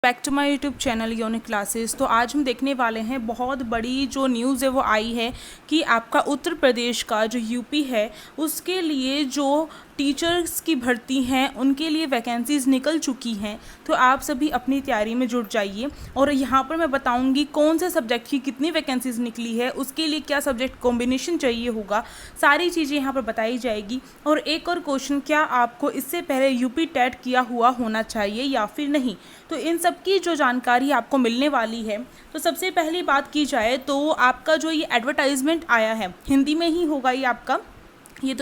Back to my YouTube channel unique classes. तो आज हम देखने वाले हैं बहुत बड़ी जो न्यूज़ है वो आई है कि आपका उत्तर प्रदेश का जो यूपी है उसके लिए जो टीचर्स की भर्ती हैं उनके लिए वैकेंसीज़ निकल चुकी हैं। तो आप सभी अपनी तैयारी में जुट जाइए और यहाँ पर मैं बताऊँगी कौन से सब्जेक्ट की कितनी वैकेंसीज़ निकली है, उसके लिए क्या सब्जेक्ट कॉम्बिनेशन चाहिए होगा, सारी चीज़ें यहाँ पर बताई जाएगी। और एक और क्वेश्चन, क्या आपको इससे पहले यूपी टेट किया हुआ होना चाहिए या फिर नहीं, तो इन सब की जो जानकारी आपको मिलने वाली है। तो सबसे पहली बात की जाए तो आपका जो ये एडवर्टाइजमेंट आया है हिंदी में ही होगा ये आपका। ये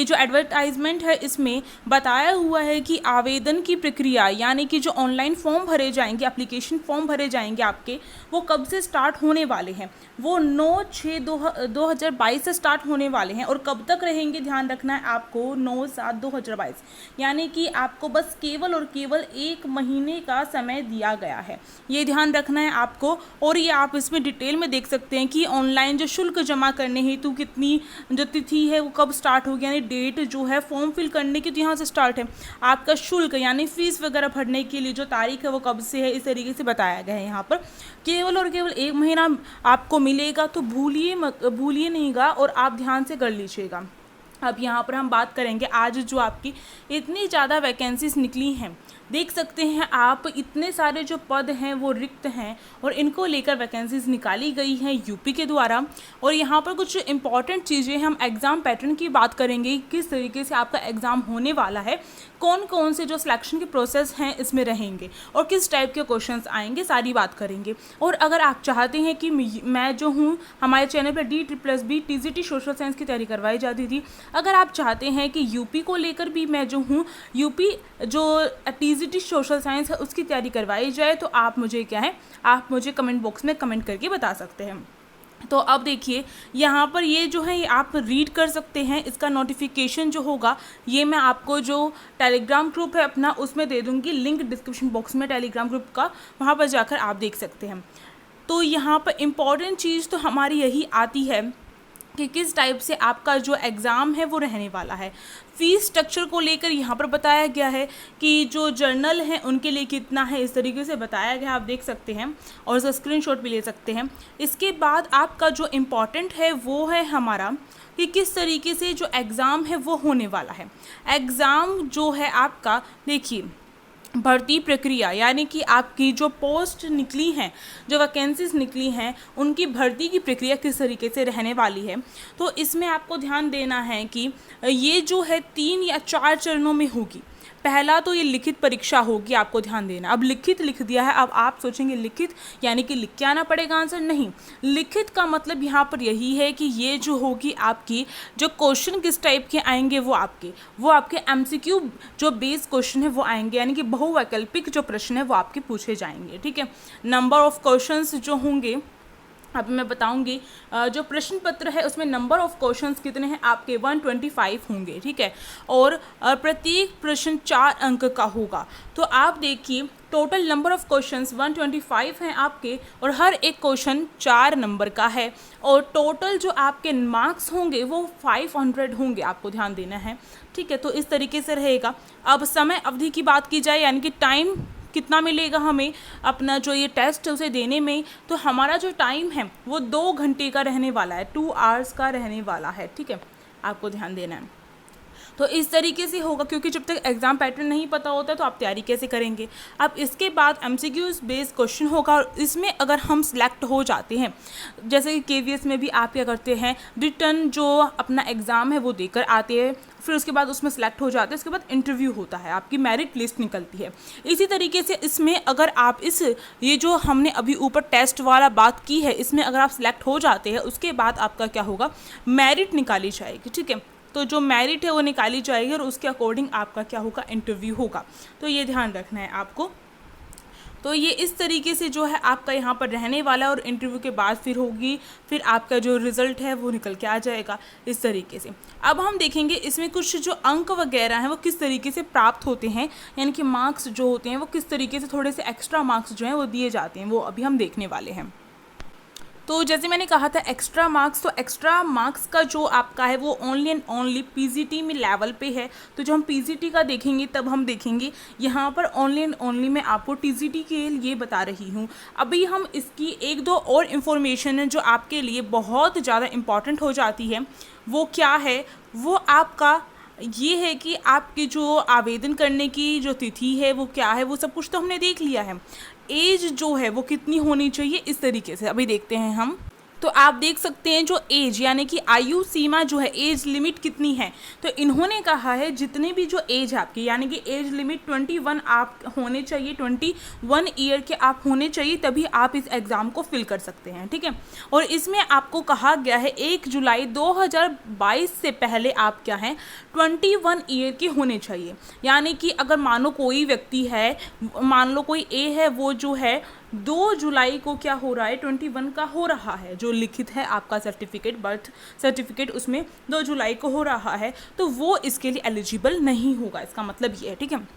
जो एडवर्टाइजमेंट है इसमें बताया हुआ है कि आवेदन की प्रक्रिया यानी कि जो ऑनलाइन फॉर्म भरे जाएंगे, एप्लीकेशन फॉर्म भरे जाएंगे आपके, वो कब से स्टार्ट होने वाले हैं। वो 9/6/2022 से स्टार्ट होने वाले हैं और कब तक रहेंगे ध्यान रखना है आपको, 9/7/2022, यानी कि आपको बस केवल और केवल 1 महीने का समय दिया गया है, ये ध्यान रखना है आपको। और ये आप इसमें डिटेल में देख सकते हैं कि ऑनलाइन जो शुल्क जमा करने हेतु कितनी जो तिथि है वो कब स्टार्ट होगी, यानी डेट जो है फॉर्म फिल करने की तो यहाँ से स्टार्ट है। आपका शुल्क यानी फीस वगैरह भरने के लिए जो तारीख है वो कब से है, इस तरीके से बताया गया है यहाँ पर। केवल और केवल 1 महीना आपको मिलेगा, तो भूलिए नहींगा और आप ध्यान से कर लीजिएगा। अब यहाँ पर हम बात करेंगे आज जो आपकी इतनी ज़्यादा वैकेंसीज निकली हैं, देख सकते हैं आप इतने सारे जो पद हैं वो रिक्त हैं और इनको लेकर वैकेंसीज निकाली गई हैं यूपी के द्वारा। और यहाँ पर कुछ इंपॉर्टेंट चीज़ें, हम एग्ज़ाम पैटर्न की बात करेंगे, किस तरीके से आपका एग्ज़ाम होने वाला है, कौन कौन से जो सिलेक्शन के प्रोसेस हैं इसमें रहेंगे और किस टाइप के क्वेश्चंस आएंगे, सारी बात करेंगे। और अगर आप चाहते हैं कि मैं जो हूँ, हमारे चैनल पर D+B TGT सोशल साइंस की तैयारी करवाई जाती थी, अगर आप चाहते हैं कि यूपी को लेकर भी मैं जो हूँ यूपी जो TGT सोशल साइंस है उसकी तैयारी करवाई जाए, तो आप मुझे क्या है, आप मुझे कमेंट बॉक्स में कमेंट करके बता सकते हैं। तो अब देखिए यहाँ पर ये जो है ये आप रीड कर सकते हैं, इसका नोटिफिकेशन जो होगा ये मैं आपको जो टेलीग्राम ग्रुप है अपना उसमें दे दूँगी, लिंक डिस्क्रिप्शन बॉक्स में टेलीग्राम ग्रुप का, वहाँ पर जाकर आप देख सकते हैं। तो यहाँ पर इम्पॉर्टेंट चीज़ तो हमारी यही आती है कि किस टाइप से आपका जो एग्ज़ाम है वो रहने वाला है। फ़ीस स्ट्रक्चर को लेकर यहाँ पर बताया गया है कि जो जर्नल हैं उनके लिए कितना है, इस तरीके से बताया गया, आप देख सकते हैं और उसका स्क्रीनशॉट भी ले सकते हैं। इसके बाद आपका जो इम्पॉर्टेंट है वो है हमारा कि किस तरीके से जो एग्ज़ाम है वो होने वाला है। एग्ज़ाम जो है आपका, देखिए भर्ती प्रक्रिया यानी कि आपकी जो पोस्ट निकली हैं, जो वैकेंसीज निकली हैं, उनकी भर्ती की प्रक्रिया किस तरीके से रहने वाली है। तो इसमें आपको ध्यान देना है कि ये जो है 3 या 4 चरणों में होगी। पहला तो ये लिखित परीक्षा होगी, आपको ध्यान देना। अब लिखित लिख दिया है, अब आप सोचेंगे लिखित यानी कि लिख के आना पड़ेगा आंसर, नहीं। लिखित का मतलब यहाँ पर यही है कि ये जो होगी आपकी जो क्वेश्चन किस टाइप के आएंगे, वो आपके MCQ जो बेस क्वेश्चन है वो आएंगे, यानी कि बहुवैकल्पिक जो प्रश्न है वो आपके पूछे जाएंगे, ठीक है। नंबर ऑफ क्वेश्चंस जो होंगे अब मैं बताऊंगी, जो प्रश्न पत्र है उसमें नंबर ऑफ क्वेश्चंस कितने हैं आपके, 125 होंगे, ठीक है। और प्रत्येक प्रश्न 4 अंक का होगा। तो आप देखिए टोटल नंबर ऑफ क्वेश्चंस 125 हैं आपके और हर एक क्वेश्चन 4 नंबर का है और टोटल जो आपके मार्क्स होंगे वो 500 होंगे, आपको ध्यान देना है, ठीक है। तो इस तरीके से रहेगा। अब समय अवधि की बात की जाए यानी कि टाइम कितना मिलेगा हमें अपना जो ये टेस्ट है उसे देने में, तो हमारा जो टाइम है वो 2 घंटे का रहने वाला है, 2 आवर्स का रहने वाला है, ठीक है, आपको ध्यान देना है। तो इस तरीके से होगा, क्योंकि जब तक एग्ज़ाम पैटर्न नहीं पता होता तो आप तैयारी कैसे करेंगे। अब इसके बाद MCQ बेस्ड क्वेश्चन होगा और इसमें अगर हम सिलेक्ट हो जाते हैं, जैसे कि KVS में भी आप क्या करते हैं, रिटर्न जो अपना एग्ज़ाम है वो देकर आते हैं, फिर उसके बाद उसमें सेलेक्ट हो जाते हैं, उसके बाद इंटरव्यू होता है, आपकी मेरिट लिस्ट निकलती है। इसी तरीके से इसमें अगर आप ये जो हमने अभी ऊपर टेस्ट वाला बात की है, इसमें अगर आप सिलेक्ट हो जाते हैं उसके बाद आपका क्या होगा, मेरिट निकाली जाएगी, ठीक है। तो जो मेरिट है वो निकाली जाएगी और उसके अकॉर्डिंग आपका क्या होगा, इंटरव्यू होगा। तो ये ध्यान रखना है आपको। तो ये इस तरीके से जो है आपका यहाँ पर रहने वाला है और इंटरव्यू के बाद फिर आपका जो रिज़ल्ट है वो निकल के आ जाएगा इस तरीके से। अब हम देखेंगे इसमें कुछ जो अंक वगैरह हैं वो किस तरीके से प्राप्त होते हैं, यानी कि मार्क्स जो होते हैं वो किस तरीके से, थोड़े से एक्स्ट्रा मार्क्स जो हैं वो दिए जाते हैं, वो अभी हम देखने वाले हैं। तो जैसे मैंने कहा था एक्स्ट्रा मार्क्स, तो एक्स्ट्रा मार्क्स का जो आपका है वो ओनली एंड ओनली पीजीटी में लेवल पे है। तो जब हम पीजीटी का देखेंगे तब हम देखेंगे यहाँ पर ओनली एंड ओनली मैं आपको टीजीटी के लिए बता रही हूँ। अभी हम इसकी एक दो और इन्फॉर्मेशन है जो आपके लिए बहुत ज़्यादा इम्पॉर्टेंट हो जाती है। वो क्या है, वो आपका ये है कि आपकी जो आवेदन करने की जो तिथि है वो क्या है, वो सब कुछ तो हमने देख लिया है। एज जो है वो कितनी होनी चाहिए, इस तरीके से अभी देखते हैं हम। तो आप देख सकते हैं जो एज यानी कि आयु सीमा जो है, एज लिमिट कितनी है। तो इन्होंने कहा है जितने भी जो एज आपकी यानी कि एज लिमिट 21 आप होने चाहिए, 21 ईयर के आप होने चाहिए, तभी आप इस एग्ज़ाम को फिल कर सकते हैं, ठीक है। और इसमें आपको कहा गया है 1 जुलाई 2022 से पहले आप क्या हैं 21 ईयर के होने चाहिए। यानी कि अगर मानो कोई व्यक्ति है, मान लो कोई ए है, वो जो है 2 जुलाई को क्या हो रहा है 21 का हो रहा है, जो लिखित है आपका सर्टिफिकेट, बर्थ सर्टिफिकेट, उसमें 2 जुलाई को हो रहा है, तो वो इसके लिए एलिजिबल नहीं होगा, इसका मतलब ये है, ठीक है।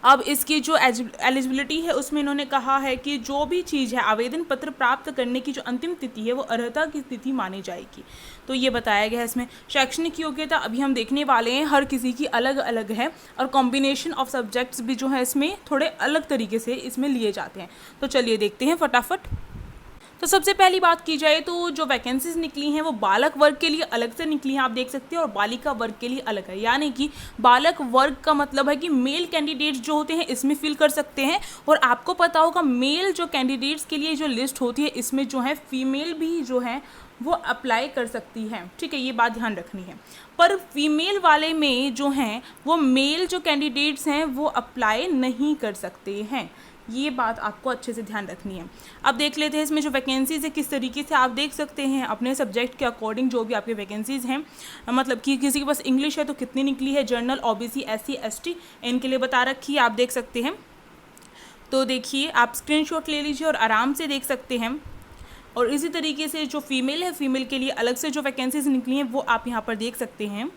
अब इसकी जो एलिजिबिलिटी है उसमें इन्होंने कहा है कि जो भी चीज़ है आवेदन पत्र प्राप्त करने की जो अंतिम तिथि है वो अर्हता की तिथि मानी जाएगी। तो ये बताया गया है इसमें। शैक्षणिक योग्यता अभी हम देखने वाले हैं, हर किसी की अलग अलग है और कॉम्बिनेशन ऑफ सब्जेक्ट्स भी जो है इसमें थोड़े अलग तरीके से इसमें लिए जाते हैं। तो चलिए देखते हैं फटाफट। तो सबसे पहली बात की जाए तो जो वैकेंसीज निकली हैं वो बालक वर्ग के लिए अलग से निकली हैं, आप देख सकते हैं, और बालिका वर्ग के लिए अलग है। यानी कि बालक वर्ग का मतलब है कि मेल कैंडिडेट्स जो होते हैं इसमें फिल कर सकते हैं, और आपको पता होगा मेल जो कैंडिडेट्स के लिए जो लिस्ट होती है इसमें जो है फीमेल भी जो है वो अप्लाई कर सकती है, ठीक है, ये बात ध्यान रखनी है। पर फीमेल वाले में जो हैं वो मेल जो कैंडिडेट्स हैं वो अप्लाई नहीं कर सकते हैं, ये बात आपको अच्छे से ध्यान रखनी है। अब देख लेते हैं इसमें जो वैकेंसीज़ है किस तरीके से आप देख सकते हैं अपने सब्जेक्ट के अकॉर्डिंग जो भी आपके वैकेंसीज़ हैं, मतलब कि किसी के पास इंग्लिश है तो कितनी निकली है, जनरल, ओबीसी, एससी, एसटी इनके लिए बता रखी है, आप देख सकते हैं। तो देखिए आप स्क्रीनशॉट ले लीजिए और आराम से देख सकते हैं। और इसी तरीके से जो फीमेल है, फीमेल के लिए अलग से जो वैकेंसीज़ निकली हैं वो आप यहाँ पर देख सकते हैं,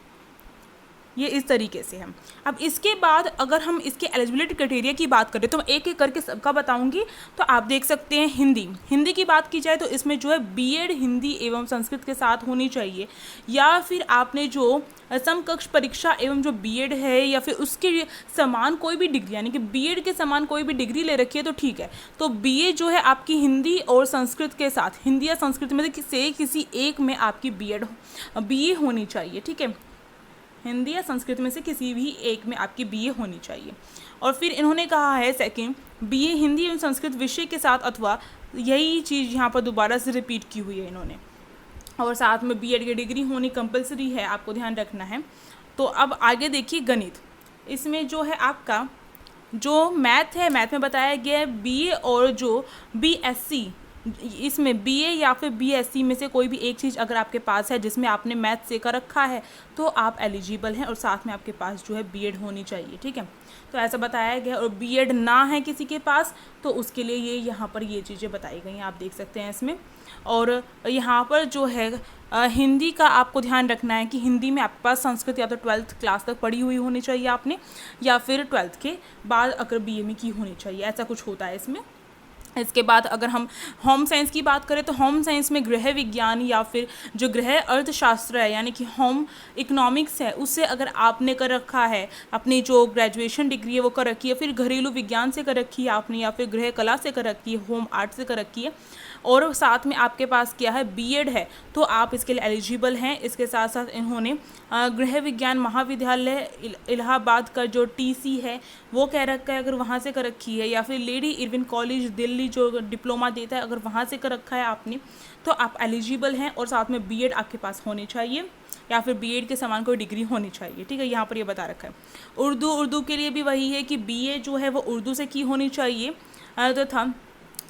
ये इस तरीके से है। अब इसके बाद अगर हम इसके एलिजिबिलिटी क्राइटेरिया की बात करें तो मैं एक एक करके सबका बताऊंगी। तो आप देख सकते हैं हिंदी की बात की जाए तो इसमें जो है बीएड हिंदी एवं संस्कृत के साथ होनी चाहिए, या फिर आपने जो समकक्ष परीक्षा एवं जो बीएड है या फिर उसके समान कोई भी डिग्री यानी कि बीएड के समान कोई भी डिग्री ले रखी है तो ठीक है। तो बीए जो है आपकी हिंदी और संस्कृत के साथ, हिंदी या संस्कृत में से किसी एक में आपकी बीए होनी चाहिए, ठीक है, हिंदी या संस्कृत में से किसी भी एक में आपकी बीए होनी चाहिए। और फिर इन्होंने कहा है सेकंड, बीए हिंदी एवं संस्कृत विषय के साथ, अथवा यही चीज़ यहाँ पर दोबारा से रिपीट की हुई है इन्होंने, और साथ में बीएड की डिग्री होनी कंपलसरी है, आपको ध्यान रखना है। तो अब आगे देखिए गणित, इसमें जो है आपका जो मैथ है, मैथ में बताया गया है बीए और जो बीएससी, इसमें बीए या फिर बीएससी में से कोई भी एक चीज़ अगर आपके पास है जिसमें आपने मैथ से कर रखा है तो आप एलिजिबल हैं, और साथ में आपके पास जो है बीएड होनी चाहिए, ठीक है। तो ऐसा बताया गया, और बीएड ना है किसी के पास तो उसके लिए ये यहाँ पर ये चीज़ें बताई गई हैं, आप देख सकते हैं इसमें। और यहाँ पर जो है हिंदी का आपको ध्यान रखना है कि हिंदी में आपके पास संस्कृत या तो 12th क्लास तक पढ़ी हुई होनी चाहिए आपने, या फिर 12th के बाद अगर बीए में की होनी चाहिए, ऐसा कुछ होता है इसमें। इसके बाद अगर हम होम साइंस की बात करें तो होम साइंस में गृह विज्ञान या फिर जो गृह अर्थशास्त्र है यानी कि होम इकोनॉमिक्स है, उससे अगर आपने कर रखा है, अपनी जो ग्रेजुएशन डिग्री है वो कर रखी है, फिर घरेलू विज्ञान से कर रखी है आपने, या फिर गृह कला से कर रखी है, होम आर्ट से कर रखी है, और साथ में आपके पास क्या है बीएड है, तो आप इसके लिए एलिजिबल हैं। इसके साथ साथ इन्होंने गृह विज्ञान महाविद्यालय इलाहाबाद का जो टीसी है वो कह रखा है, अगर वहाँ से कर रखी है, या फिर लेडी इरविन कॉलेज दिल्ली जो डिप्लोमा देता है अगर वहाँ से कर रखा है आपने, तो आप एलिजिबल हैं, और साथ में बीएड आपके पास होनी चाहिए या फिर बीएड के समान कोई डिग्री होनी चाहिए, ठीक है, यहाँ पर ये बता रखा है। उर्दू के लिए भी वही है कि बीए जो है वो उर्दू से की होनी चाहिए, तो था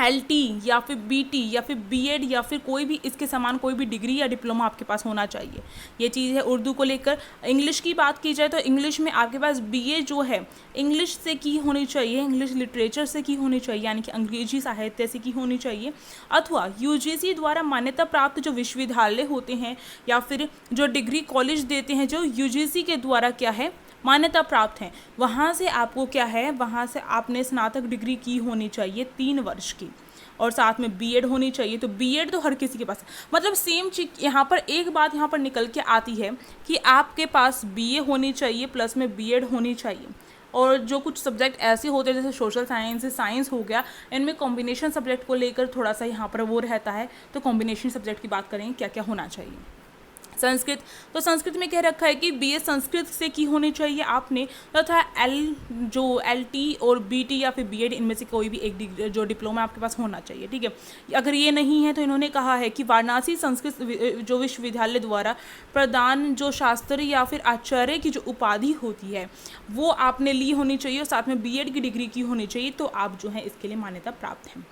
एलटी या फिर बीटी या फिर बीएड या फिर कोई भी इसके समान कोई भी डिग्री या डिप्लोमा आपके पास होना चाहिए, ये चीज़ है उर्दू को लेकर। इंग्लिश की बात की जाए तो इंग्लिश में आपके पास बीए जो है इंग्लिश से की होनी चाहिए, इंग्लिश लिटरेचर से की होनी चाहिए, यानी कि अंग्रेजी साहित्य से की होनी चाहिए, अथवा यूजीसी द्वारा मान्यता प्राप्त जो विश्वविद्यालय होते हैं या फिर जो डिग्री कॉलेज देते हैं जो यूजीसी के द्वारा क्या है मान्यता प्राप्त हैं, वहाँ से आपको क्या है, वहाँ से आपने स्नातक डिग्री की होनी चाहिए 3 वर्ष की। और साथ में बीएड होनी चाहिए। तो बीएड तो हर किसी के पास है, मतलब सेम चीज यहाँ पर एक बात यहाँ पर निकल के आती है कि आपके पास बीए होनी चाहिए प्लस में बीएड होनी चाहिए। और जो कुछ सब्जेक्ट ऐसे होते हैं जैसे सोशल साइंस, साइंस हो गया, इनमें कॉम्बिनेशन सब्जेक्ट को लेकर थोड़ा सा यहाँ पर वो रहता है। तो कॉम्बिनेशन सब्जेक्ट की बात करें क्या क्या होना चाहिए। संस्कृत, तो संस्कृत में कह रखा है कि बीए संस्कृत से की होनी चाहिए आपने, तथा एलटी और बीटी या फिर बीएड इनमें से कोई भी एक जो डिप्लोमा आपके पास होना चाहिए, ठीक है। अगर ये नहीं है तो इन्होंने कहा है कि वाराणसी संस्कृत जो विश्वविद्यालय द्वारा प्रदान जो शास्त्री या फिर आचार्य की जो उपाधि होती है वो आपने ली होनी चाहिए और साथ में बीएड की डिग्री की होनी चाहिए, तो आप जो है इसके लिए मान्यता प्राप्त हैं।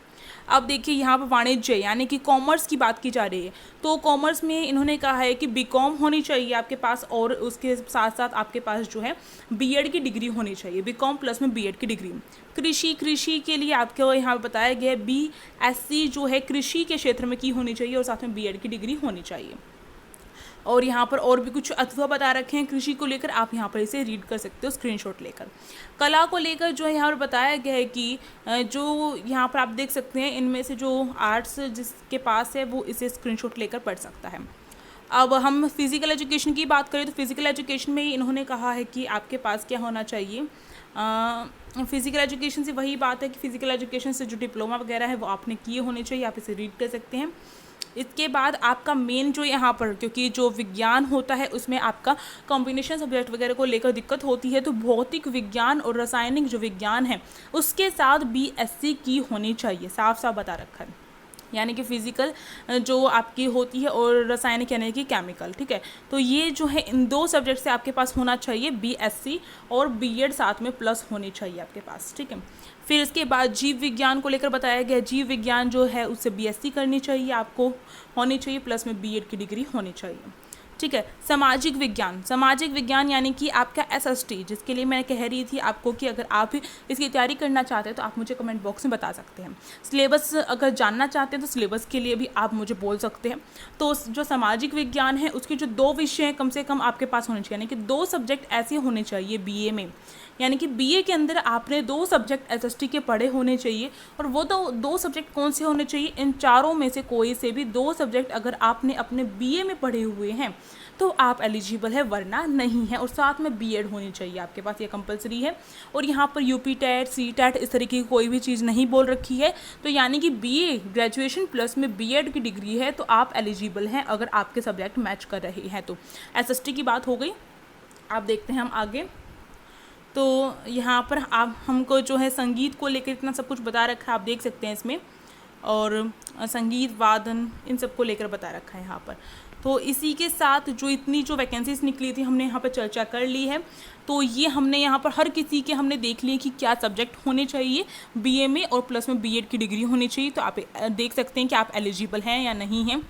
अब देखिए यहाँ पर वाणिज्य यानी कि कॉमर्स की बात की जा रही है। तो कॉमर्स में इन्होंने कहा है कि बीकॉम होनी चाहिए आपके पास और उसके साथ साथ आपके पास जो है बीएड की डिग्री होनी चाहिए, बीकॉम प्लस में बीएड की डिग्री। कृषि के लिए आपको यहाँ बताया गया है बीएससी जो है कृषि के क्षेत्र में की होनी चाहिए और साथ में बीएड की डिग्री होनी चाहिए। और यहाँ पर और भी कुछ अथवा बता रखे हैं कृषि को लेकर, आप यहाँ पर इसे रीड कर सकते हो स्क्रीनशॉट लेकर। कला को लेकर जो है यहाँ पर बताया गया है कि जो यहाँ पर आप देख सकते हैं इनमें से जो आर्ट्स जिसके पास है वो इसे स्क्रीनशॉट लेकर पढ़ सकता है। अब हम फिज़िकल एजुकेशन की बात करें तो फिज़िकल एजुकेशन में इन्होंने कहा है कि आपके पास क्या होना चाहिए। फिज़िकल एजुकेशन से वही बात है कि फ़िज़िकल एजुकेशन से जो डिप्लोमा वगैरह है वो आपने किए होने चाहिए, आप इसे रीड कर सकते हैं। इसके बाद आपका मेन जो यहाँ पर, क्योंकि जो विज्ञान होता है उसमें आपका कॉम्बिनेशन सब्जेक्ट वगैरह को लेकर दिक्कत होती है, तो भौतिक विज्ञान और रासायनिक जो विज्ञान है उसके साथ बीएससी की होनी चाहिए, साफ साफ बता रखा है। यानी कि फिज़िकल जो आपकी होती है और रासायनिक यानी कि केमिकल, ठीक है। तो ये जो है इन दो सब्जेक्ट से आपके पास होना चाहिए बीएससी और बीएड साथ में प्लस होनी चाहिए आपके पास, ठीक है। फिर इसके बाद जीव विज्ञान को लेकर बताया गया, जीव विज्ञान जो है उससे बीएससी करनी चाहिए आपको, होनी चाहिए प्लस में बीएड की डिग्री होनी चाहिए, ठीक है। सामाजिक विज्ञान यानी कि आपका एसएसटी, जिसके लिए मैं कह रही थी आपको कि अगर आप इसकी तैयारी करना चाहते हैं तो आप मुझे कमेंट बॉक्स में बता सकते हैं। सिलेबस अगर जानना चाहते हैं तो सिलेबस के लिए भी आप मुझे बोल सकते हैं। तो जो सामाजिक विज्ञान है उसके जो 2 विषय हैं कम से कम आपके पास होने चाहिए, यानी कि 2 सब्जेक्ट ऐसे होने चाहिए बीए में, यानी कि बीए के अंदर आपने 2 सब्जेक्ट एसएसटी के पढ़े होने चाहिए। और वो तो 2 सब्जेक्ट कौन से होने चाहिए, इन चारों में से कोई से भी 2 सब्जेक्ट अगर आपने अपने बीए में पढ़े हुए हैं तो आप एलिजिबल है, वरना नहीं है। और साथ में बीएड होनी चाहिए आपके पास, ये कंपलसरी है। और यहाँ पर यूपी टेट, सी टेट इस तरीके की कोई भी चीज़ नहीं बोल रखी है। तो यानी कि बीए ग्रेजुएशन प्लस में बीएड की डिग्री है तो आप एलिजिबल हैं अगर आपके सब्जेक्ट मैच कर रहे हैं। तो एसएसटी की बात हो गई। आप देखते हैं हम आगे। तो यहाँ पर आप हमको जो है संगीत को लेकर इतना सब कुछ बता रखा है, आप देख सकते हैं इसमें, और संगीत वादन इन सब को लेकर बता रखा है यहाँ पर। तो इसी के साथ जो इतनी जो वैकेंसीज निकली थी हमने यहाँ पर चर्चा कर ली है। तो ये हमने यहाँ पर हर किसी के हमने देख लिए कि क्या सब्जेक्ट होने चाहिए बीए में और प्लस में बीएड की डिग्री होनी चाहिए। तो आप देख सकते हैं कि आप एलिजिबल हैं या नहीं हैं।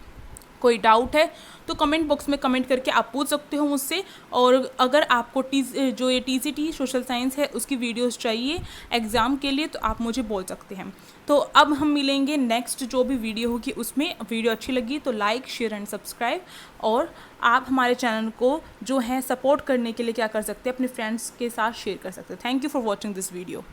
कोई डाउट है तो कमेंट बॉक्स में कमेंट करके आप पूछ सकते हो मुझसे। और अगर आपको जो ये टीसीटी सोशल साइंस है उसकी वीडियोस चाहिए एग्ज़ाम के लिए तो आप मुझे बोल सकते हैं। तो अब हम मिलेंगे नेक्स्ट जो भी वीडियो होगी उसमें। वीडियो अच्छी लगी तो लाइक, शेयर एंड सब्सक्राइब। और आप हमारे चैनल को जो है सपोर्ट करने के लिए क्या कर सकते हैं, अपने फ्रेंड्स के साथ शेयर कर सकते हैं। Thank you for watching this video.